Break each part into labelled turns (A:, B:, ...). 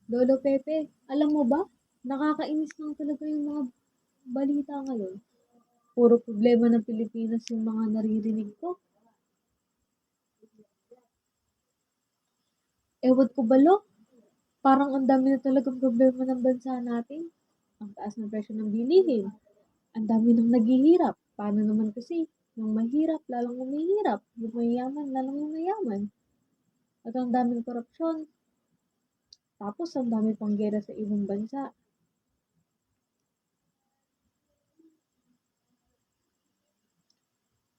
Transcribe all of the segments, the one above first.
A: Lolo Pepe, alam mo ba? Nakakainis lang talaga yung mga balita ngayon. Puro problema ng Pilipinas yung mga naririnig ko. Ewan ko ba, Lo? Parang ang dami na talagang problema ng bansa natin. Ang taas ng presyo ng bilihin. Ang dami nang naghihirap. Paano naman kasi? Yung mahirap, lalong umihirap. Yung mayaman, lalong umayaman. At ang daming korupsyon. Tapos ang dami pang gera sa ibang bansa.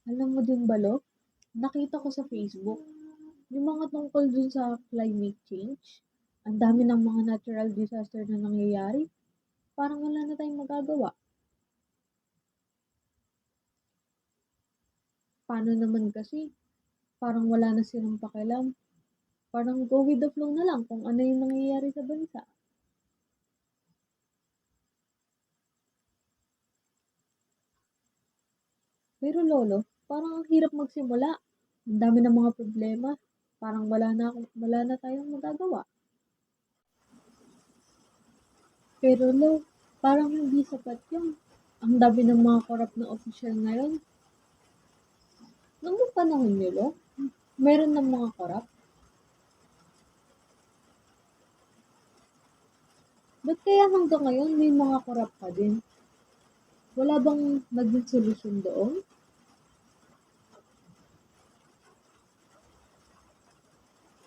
A: Alam mo din ba, Lo? Nakita ko sa Facebook, yung mga tungkol dun sa climate change. Ang dami ng mga natural disaster na nangyayari. Parang wala na tayong magagawa. Paano naman kasi? Parang wala na silang pakialam. Parang go with the flow na lang kung ano yung nangyayari sa bansa. Pero lolo, parang ang hirap magsimula. Ang dami ng mga problema. Parang wala na tayong magagawa. Pero lo, parang hindi sapat yun. Ang dami ng mga korap na official ngayon. Nung panahon niyo, lo, meron ng mga korap. Ba't kaya hanggang ngayon may mga korap pa din? Wala bang naging solusyon doon?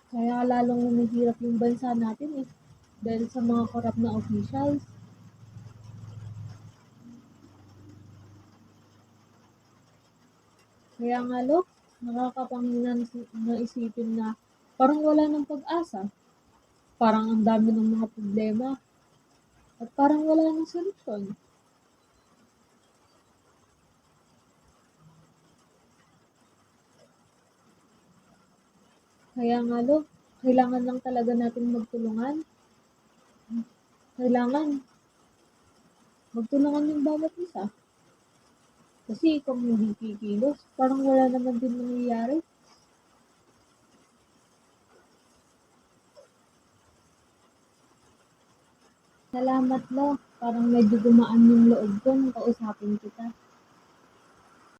A: Kaya lalong humihirap yung bansa natin eh. Dahil sa mga korap na officials. Kaya nga lo, nakakapanginan na isipin na parang wala ng pag-asa. Parang ang dami ng mga problema. At parang wala ng solusyon. Kaya nga lo, kailangan lang talaga natin magtulungan. Kailangan magtulungan yung bawat isa. Kasi kung hindi kikilos, parang wala naman din nangyayari. Salamat lo, parang medyo gumaan yung loob ko nung kausapin kita.